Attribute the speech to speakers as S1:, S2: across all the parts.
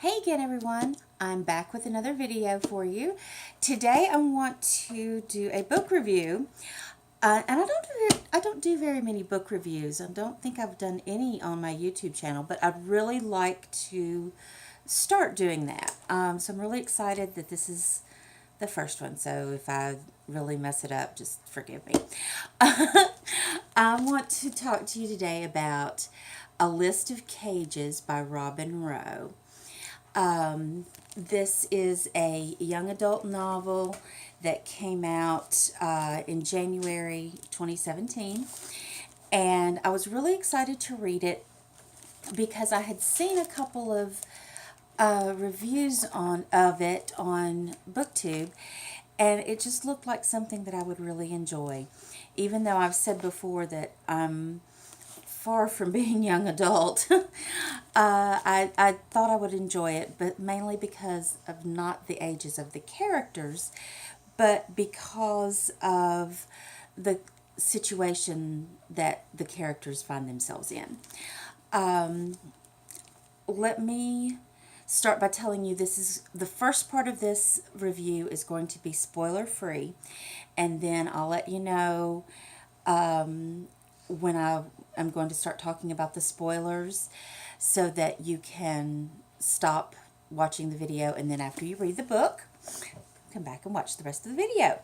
S1: Hey again everyone, I'm back with another video for you. Today I want to do a book review, and I don't do very many book reviews. I don't think I've done any on my YouTube channel, but I'd really like to start doing that. So I'm really excited that this is the first one, so if I really mess it up, just forgive me. I want to talk to you today about A List of Cages by Robin Rowe. This is a young adult novel that came out in January 2017, and I was really excited to read it because I had seen a couple of reviews of it on BookTube, and it just looked like something that I would really enjoy. Even though I've said before that I'm far from being young adult, I thought I would enjoy it, but mainly because of not the ages of the characters, but because of the situation that the characters find themselves in. Let me start by telling you this is the first part of this review is going to be spoiler free, and then I'll let you know when I'm going to start talking about the spoilers so that you can stop watching the video, and then after you read the book, come back and watch the rest of the video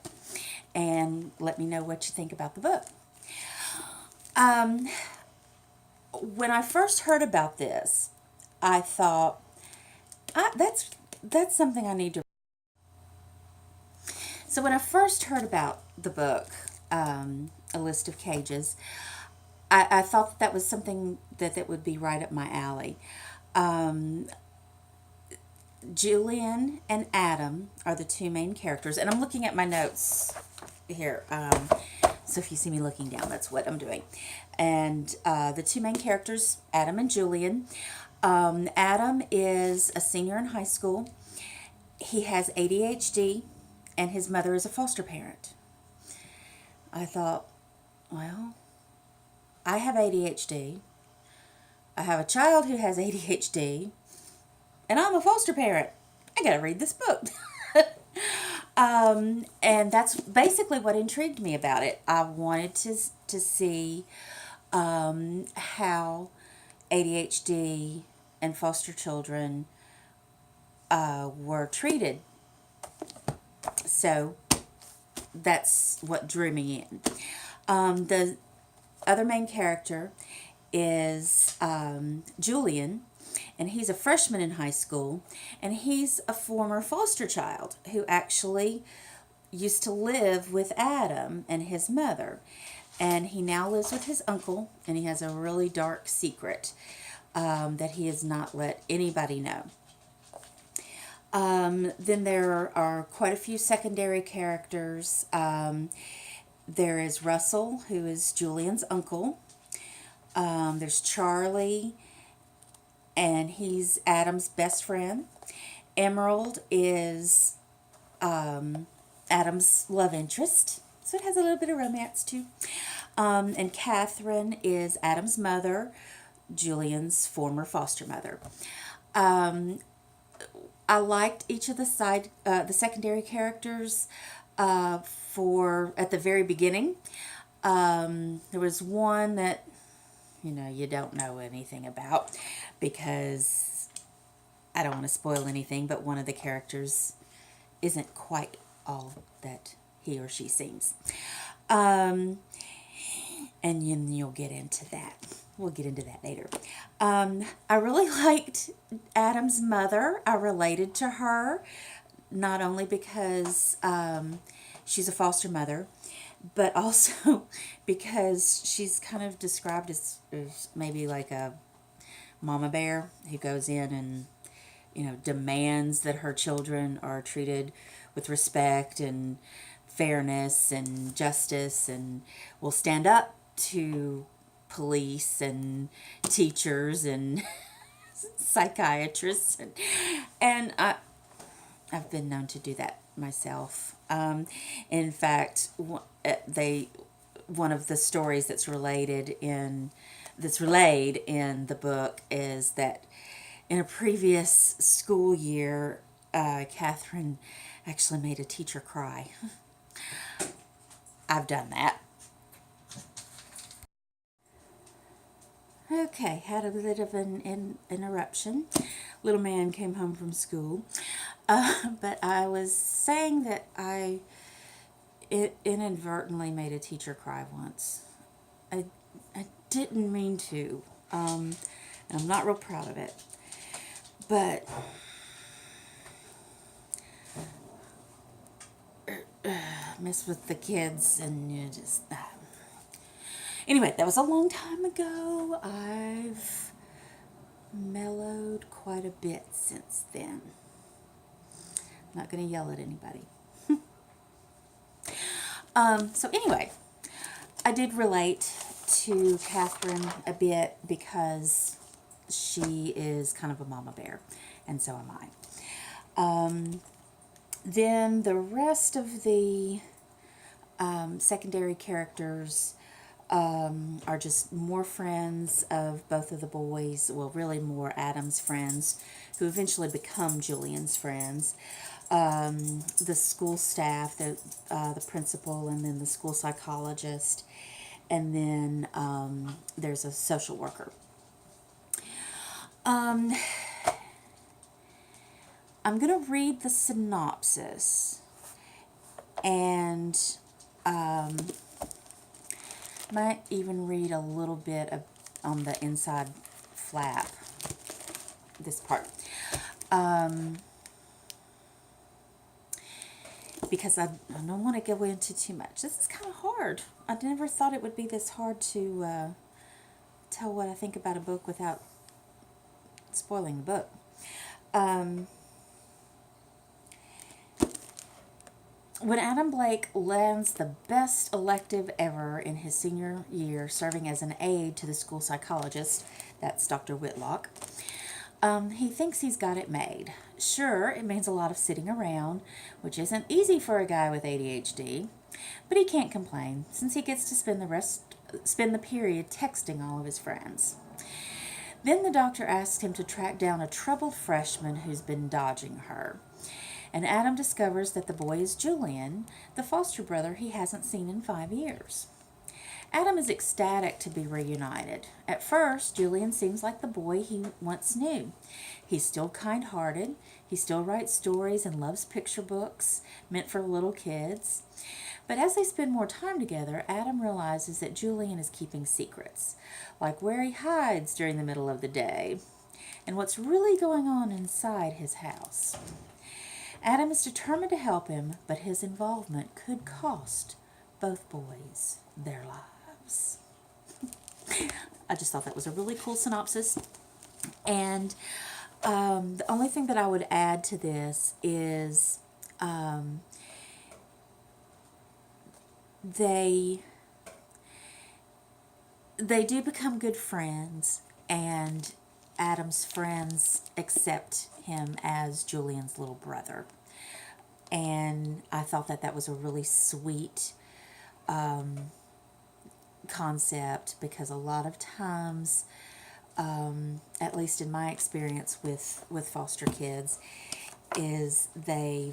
S1: and let me know what you think about the book. When I first heard about this, I thought, that's something I need to. So when I first heard about the book, A List of Cages, I thought that was something that would be right up my alley. Julian and Adam are the two main characters, and I'm looking at my notes here. So if you see me looking down, that's what I'm doing. And the two main characters, Adam and Julian. Adam is a senior in high school. He has ADHD, and his mother is a foster parent. I thought, well, I have ADHD. I have a child who has ADHD, and I'm a foster parent. I gotta read this book. And that's basically what intrigued me about it. I wanted to see how ADHD and foster children were treated. So that's what drew me in. The other main character is Julian, and he's a freshman in high school, and he's a former foster child who actually used to live with Adam and his mother, and he now lives with his uncle, and he has a really dark secret that he has not let anybody know. Then there are quite a few secondary characters. There is Russell, who is Julian's uncle. There's Charlie, and he's Adam's best friend. Emerald is Adam's love interest, so it has a little bit of romance too. And Catherine is Adam's mother, Julian's former foster mother. I liked each of the secondary characters at the very beginning. There was one that, you don't know anything about because I don't want to spoil anything, but one of the characters isn't quite all that he or she seems. And you'll get into that. We'll get into that later. I really liked Adam's mother. I related to her, not only because she's a foster mother, but also because she's kind of described as maybe like a mama bear who goes in and, demands that her children are treated with respect and fairness and justice, and will stand up to police and teachers and psychiatrists, and I've been known to do that myself. In fact, one of the stories that's relayed in the book is that in a previous school year, Catherine actually made a teacher cry. I've done that. Okay, had a bit of an interruption. Little man came home from school. But I was saying that I inadvertently made a teacher cry once. I didn't mean to. And I'm not real proud of it. But mess with the kids and you just... Anyway, that was a long time ago. I've mellowed quite a bit since then. I'm not going to yell at anybody. So anyway, I did relate to Catherine a bit because she is kind of a mama bear, and so am I. Then the rest of the secondary characters are just more friends of both of the boys. Well, really more Adam's friends, who eventually become Julian's friends. The school staff, the principal, and then the school psychologist, and then there's a social worker. I'm going to read the synopsis, and might even read a little bit on the inside flap, this part. Because I don't want to go into too much. This is kind of hard. I never thought it would be this hard to tell what I think about a book without spoiling the book. When Adam Blake lands the best elective ever in his senior year, serving as an aide to the school psychologist, that's Dr. Whitlock, he thinks he's got it made. Sure, it means a lot of sitting around, which isn't easy for a guy with ADHD, but he can't complain since he gets to spend the period texting all of his friends. Then the doctor asks him to track down a troubled freshman who's been dodging her. And Adam discovers that the boy is Julian, the foster brother he hasn't seen in 5 years. Adam is ecstatic to be reunited. At first, Julian seems like the boy he once knew. He's still kind-hearted, he still writes stories and loves picture books meant for little kids. But as they spend more time together, Adam realizes that Julian is keeping secrets, like where he hides during the middle of the day, and what's really going on inside his house. Adam is determined to help him, but his involvement could cost both boys their lives. I just thought that was a really cool synopsis. And the only thing that I would add to this is they do become good friends, and Adam's friends accept him as Julian's little brother. And I thought that was a really sweet concept, because a lot of times, at least in my experience with foster kids, is they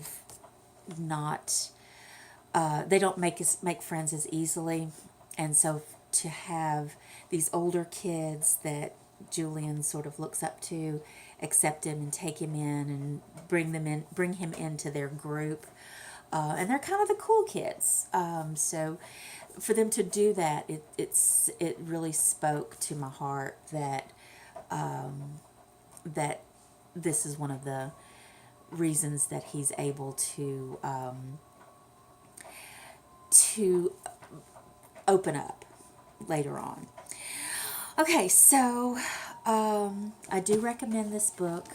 S1: don't make friends as easily. And so to have these older kids that Julian sort of looks up to accept him and take him in and bring him into their group, and they're kind of the cool kids. So for them to do that, it really spoke to my heart that that this is one of the reasons that he's able to open up later on. Okay, so I do recommend this book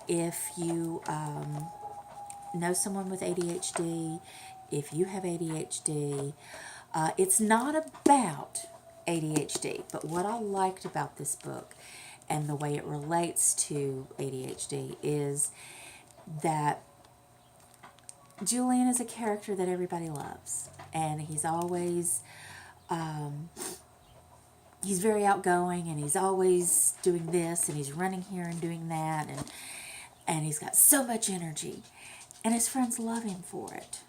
S1: if you know someone with ADHD, if you have ADHD. It's not about ADHD, but what I liked about this book and the way it relates to ADHD is that Julian is a character that everybody loves, and he's always he's very outgoing, and he's always doing this, and he's running here and doing that, and he's got so much energy, and his friends love him for it.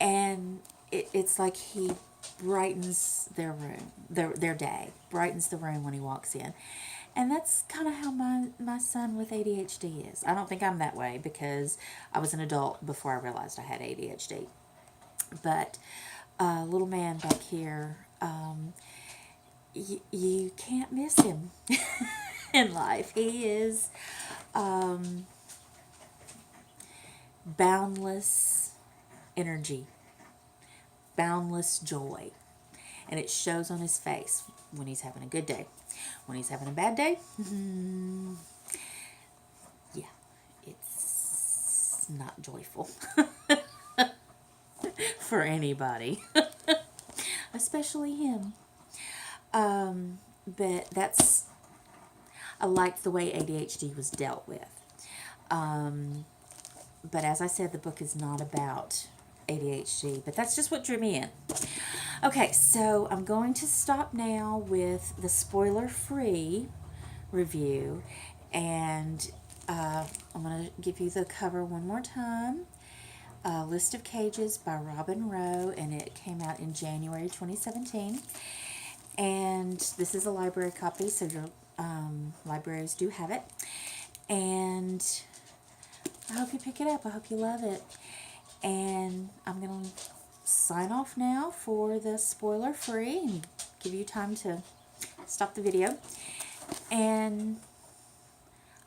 S1: And it's like he brightens their room, their day, brightens the room when he walks in. And that's kind of how my son with ADHD is. I don't think I'm that way because I was an adult before I realized I had ADHD. But little man back here, you can't miss him in life. He is boundless energy, boundless joy. And it shows on his face when he's having a good day. When he's having a bad day, yeah, it's not joyful for anybody, especially him. But I liked the way ADHD was dealt with. But as I said, the book is not about ADHD, but that's just what drew me in. Okay, so I'm going to stop now with the spoiler-free review, and I'm going to give you the cover one more time. List of Cages by Robin Rowe, and it came out in January 2017. And this is a library copy, so your libraries do have it. And I hope you pick it up. I hope you love it. And I'm going to sign off now for the spoiler free and give you time to stop the video. And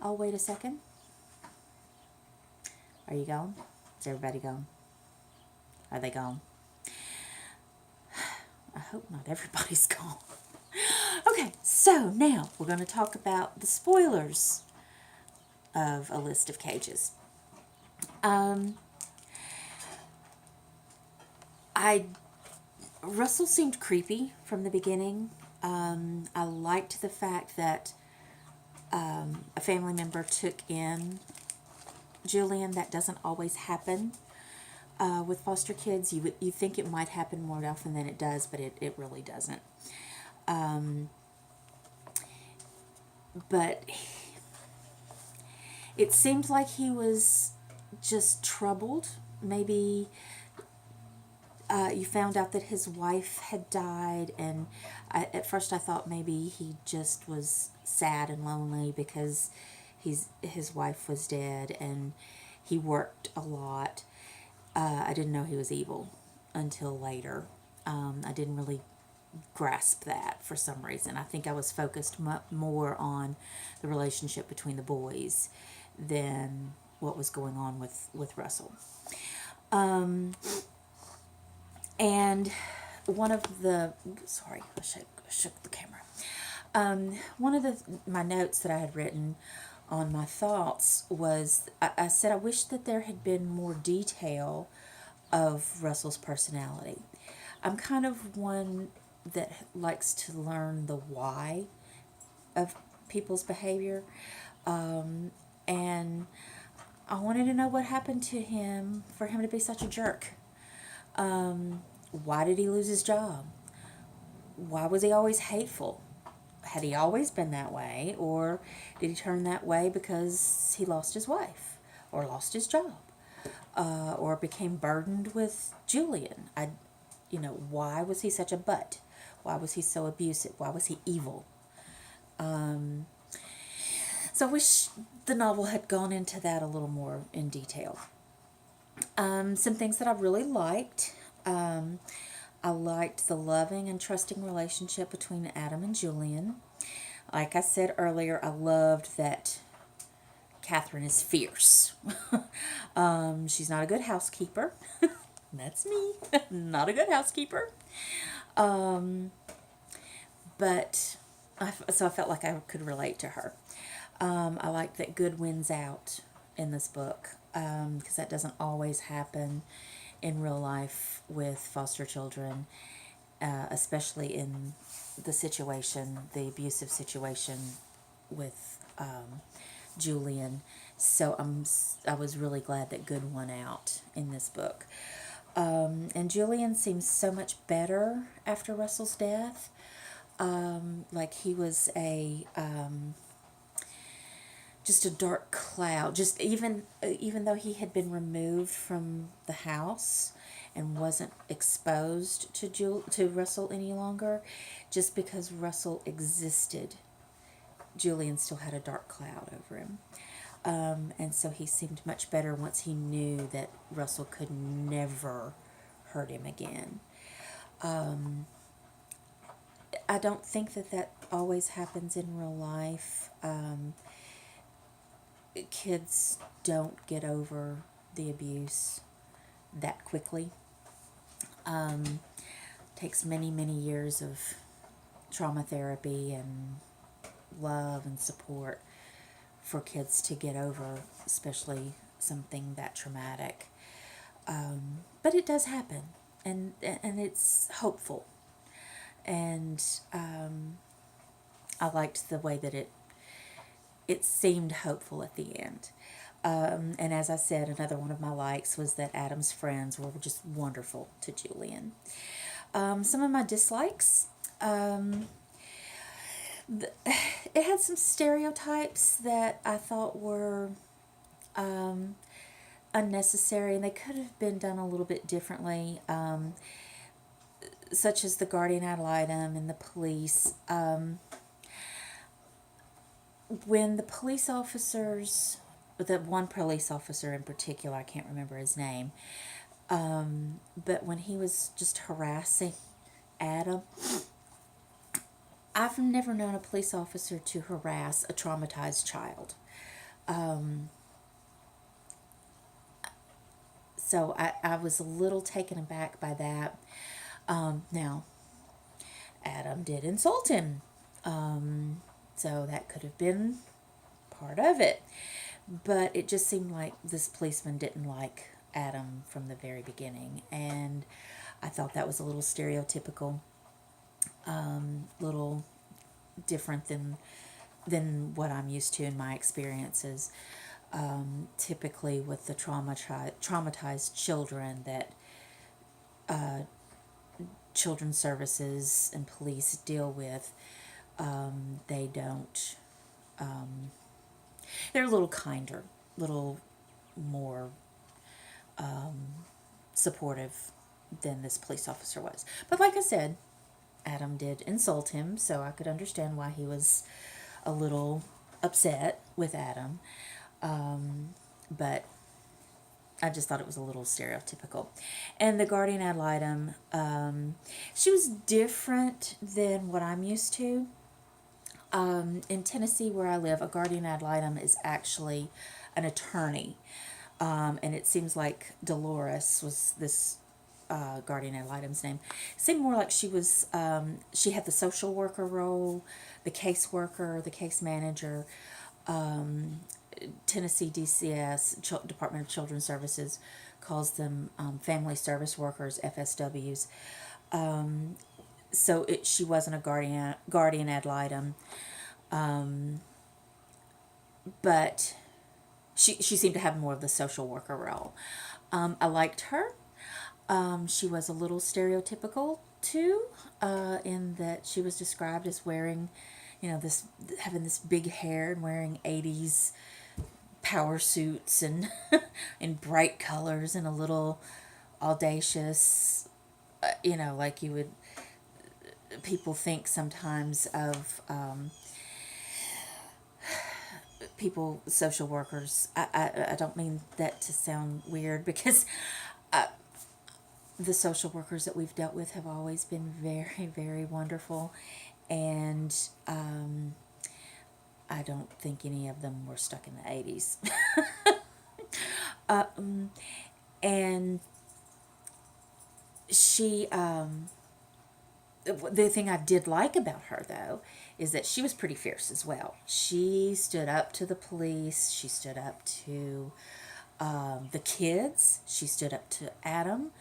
S1: I'll wait a second. Are you gone? Is everybody gone? Are they gone? I hope not everybody's gone. Okay, so now we're going to talk about the spoilers of A List of Cages. Russell seemed creepy from the beginning. I liked the fact that a family member took in Julian. That doesn't always happen with foster kids. You think it might happen more often than it does, but it really doesn't. But it seemed like he was just troubled. Maybe you found out that his wife had died, and at first I thought maybe he just was sad and lonely because his wife was dead, and he worked a lot. I didn't know he was evil until later. I didn't really grasp that for some reason. I think I was focused more on the relationship between the boys than what was going on with Russell. And one of the, sorry, I shook the camera. One of my notes that I had written on my thoughts was, I said I wish that there had been more detail of Russell's personality. I'm kind of one that likes to learn the why of people's behavior. And I wanted to know what happened to him for him to be such a jerk. Why did he lose his job? Why was he always hateful? Had he always been that way, or did he turn that way because he lost his wife, or lost his job, or became burdened with Julian? Why was he such a butt? Why was he so abusive? Why was he evil? So I wish the novel had gone into that a little more in detail. Some things that I really liked. I liked the loving and trusting relationship between Adam and Julian. Like I said earlier, I loved that Catherine is fierce. She's not a good housekeeper. That's me. Not a good housekeeper. But I felt like I could relate to her. I like that good wins out in this book, because that doesn't always happen in real life with foster children, especially in the abusive situation with Julian. So I was really glad that good won out in this book. And Julian seems so much better after Russell's death. like he was just a dark cloud. Just even though he had been removed from the house and wasn't exposed to Russell any longer, just because Russell existed, Julian still had a dark cloud over him. And so he seemed much better once he knew that Russell could never hurt him again. I don't think that always happens in real life. Kids don't get over the abuse that quickly. Takes many, many years of trauma therapy and love and support for kids to get over, especially something that traumatic. But it does happen, and it's hopeful. And I liked the way that it seemed hopeful at the end. And as I said, another one of my likes was that Adam's friends were just wonderful to Julian. Some of my dislikes, it had some stereotypes that I thought were unnecessary, and they could have been done a little bit differently, such as the guardian ad litem and the police. When the police officers, the one police officer in particular, I can't remember his name, but when he was just harassing Adam, I've never known a police officer to harass a traumatized child. So I was a little taken aback by that. Now, Adam did insult him. So that could have been part of it. But it just seemed like this policeman didn't like Adam from the very beginning. And I thought that was a little stereotypical, little different than what I'm used to in my experiences. Typically with the traumatized children that children's services and police deal with, they don't, they're a little kinder, little more supportive than this police officer was. But like I said, Adam did insult him, so I could understand why he was a little upset with Adam. But I just thought it was a little stereotypical. And the guardian ad litem, she was different than what I'm used to. In Tennessee, where I live, a guardian ad litem is actually an attorney. And it seems like Dolores was this guardian ad litem's name. It seemed more like she was, she had the social worker role, the caseworker, the case manager. Tennessee DCS, Department of Children's Services, calls them family service workers, FSWs. So she wasn't a guardian ad litem, but she seemed to have more of the social worker role. I liked her. She was a little stereotypical too, in that she was described as wearing, having this big hair and wearing 80s power suits and in bright colors and a little audacious, like you would, people think sometimes of people, social workers. I don't mean that to sound weird, because the social workers that we've dealt with have always been very, very wonderful, and I don't think any of them were stuck in the 80s. And she, the thing I did like about her, though, is that she was pretty fierce as well. She stood up to the police. She stood up to the kids. She stood up to Adam.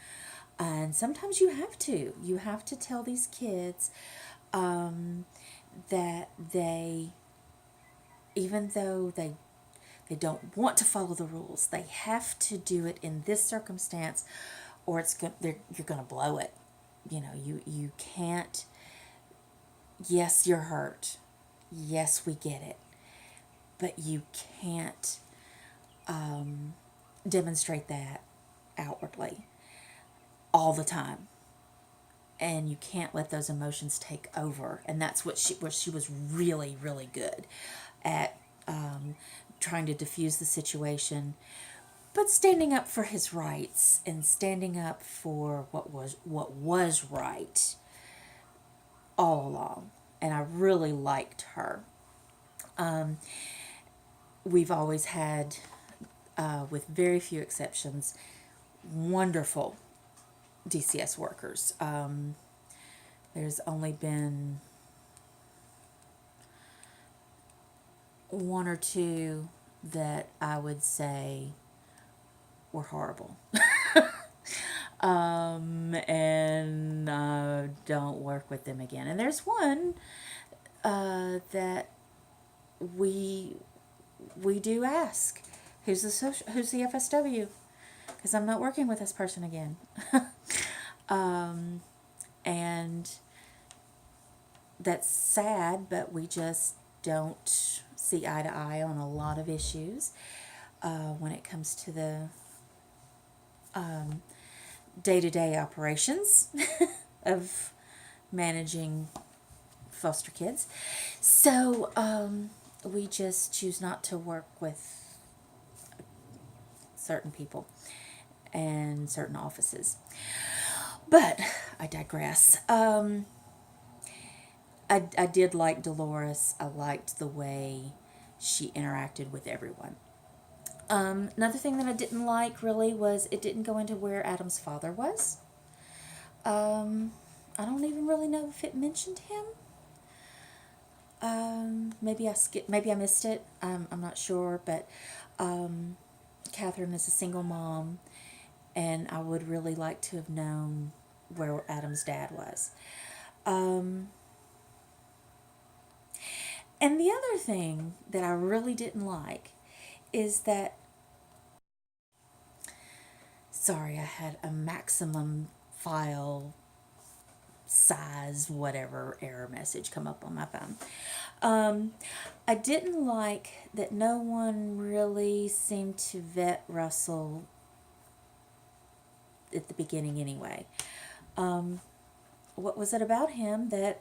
S1: And sometimes you have to. You have to tell these kids that they, even though they don't want to follow the rules, they have to do it in this circumstance, or you're going to blow it. You can't yes, you're hurt. Yes, we get it. But you can't demonstrate that outwardly all the time. And you can't let those emotions take over. And that's where she was really, really good at, trying to diffuse the situation, but standing up for his rights and standing up for what was right all along. And I really liked her. We've always had, with very few exceptions, wonderful DCS workers. There's only been one or two that I would say were horrible. And don't work with them again. And there's one that we do ask, who's the FSW? Because I'm not working with this person again. And that's sad, but we just don't see eye to eye on a lot of issues when it comes to the day-to-day operations of managing foster kids. So we just choose not to work with certain people and certain offices. But I digress. I did like Dolores. I liked the way she interacted with everyone. Another thing that I didn't like really was it didn't go into where Adam's father was. I don't even really know if it mentioned him. Maybe I missed it. I'm not sure, but Catherine is a single mom, and I would really like to have known where Adam's dad was. And the other thing that I really didn't like is that, sorry, I had a maximum file size, whatever error message come up on my phone. I didn't like that no one really seemed to vet Russell at the beginning anyway. What was it about him that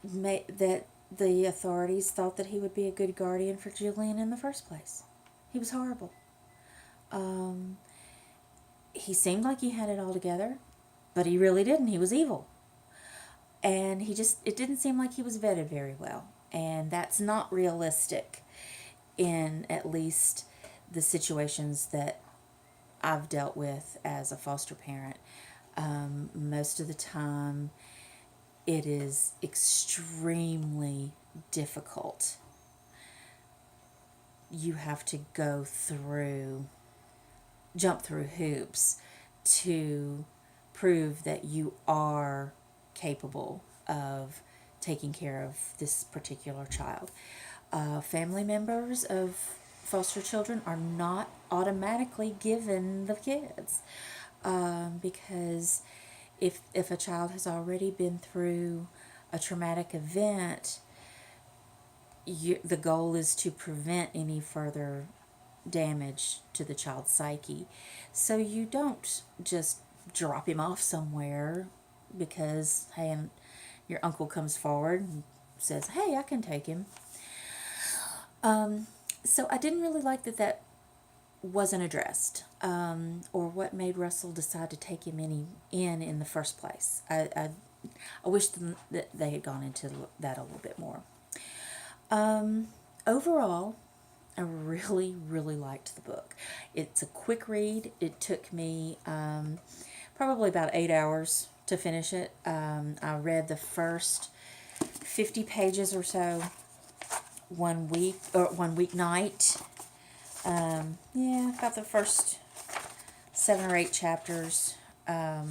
S1: that the authorities thought that he would be a good guardian for Julian in the first place? He was horrible. He seemed like he had it all together, but he really didn't. He was evil. And it didn't seem like he was vetted very well. And that's not realistic in at least the situations that I've dealt with as a foster parent. Most of the time, it is extremely difficult. You have to jump through hoops to prove that you are capable of taking care of this particular child. Family members of foster children are not automatically given the kids, because if a child has already been through a traumatic event, the goal is to prevent any further damage to the child's psyche. So you don't just drop him off somewhere because, hey, and your uncle comes forward and says, hey, I can take him. So I didn't really like that wasn't addressed, or what made Russell decide to take him in the first place. I wish that they had gone into that a little bit more. Overall, I really, really liked the book. It's a quick read. It took me probably about 8 hours to finish it. I read the first 50 pages or so one weeknight. Got the first 7 or 8 chapters. I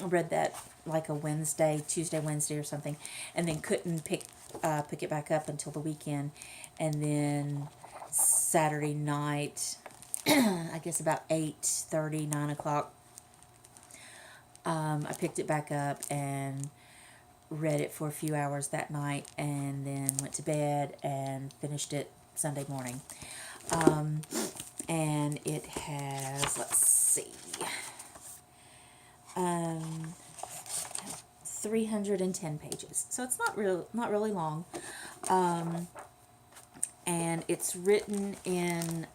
S1: read that like a Tuesday, Wednesday or something, and then couldn't pick it back up until the weekend. And then Saturday night, I guess about 8:30, 9 o'clock, I picked it back up and read it for a few hours that night and then went to bed and finished it Sunday morning. And it has, let's see, 310 pages. So it's not really long. And it's written in,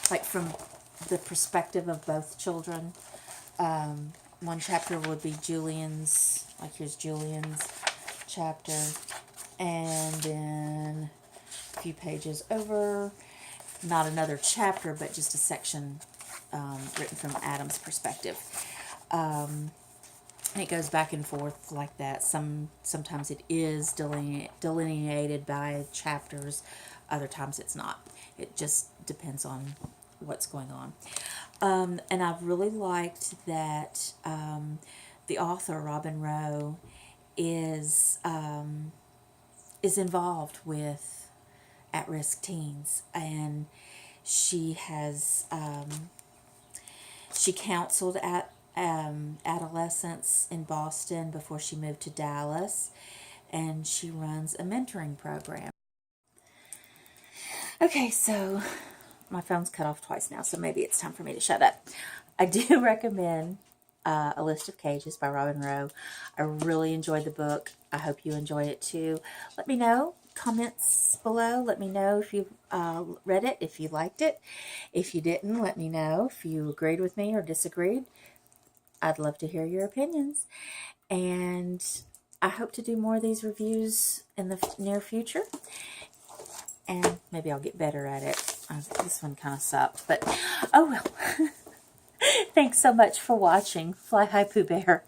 S1: like, from the perspective of both children. One chapter would be Julian's, like here's Julian's chapter, and then a few pages over, not another chapter, but just a section written from Adam's perspective. And it goes back and forth like that. Sometimes it is delineated by chapters, other times it's not. It just depends on what's going on. And I've really liked that the author, Robin Rowe, is involved with at-risk teens, and she has she counseled at adolescents in Boston before she moved to Dallas, and she runs a mentoring program. Okay, so my phone's cut off twice now, so maybe it's time for me to shut up. I do recommend A List of Cages by Robin Rowe. I really enjoyed the book. I hope you enjoyed it too. Let me know. Comments below. Let me know if you read it, if you liked it. If you didn't, let me know if you agreed with me or disagreed. I'd love to hear your opinions. And I hope to do more of these reviews in the near future. And maybe I'll get better at it. This one kind of sucked, but oh well. Thanks so much for watching. Fly high, Pooh Bear.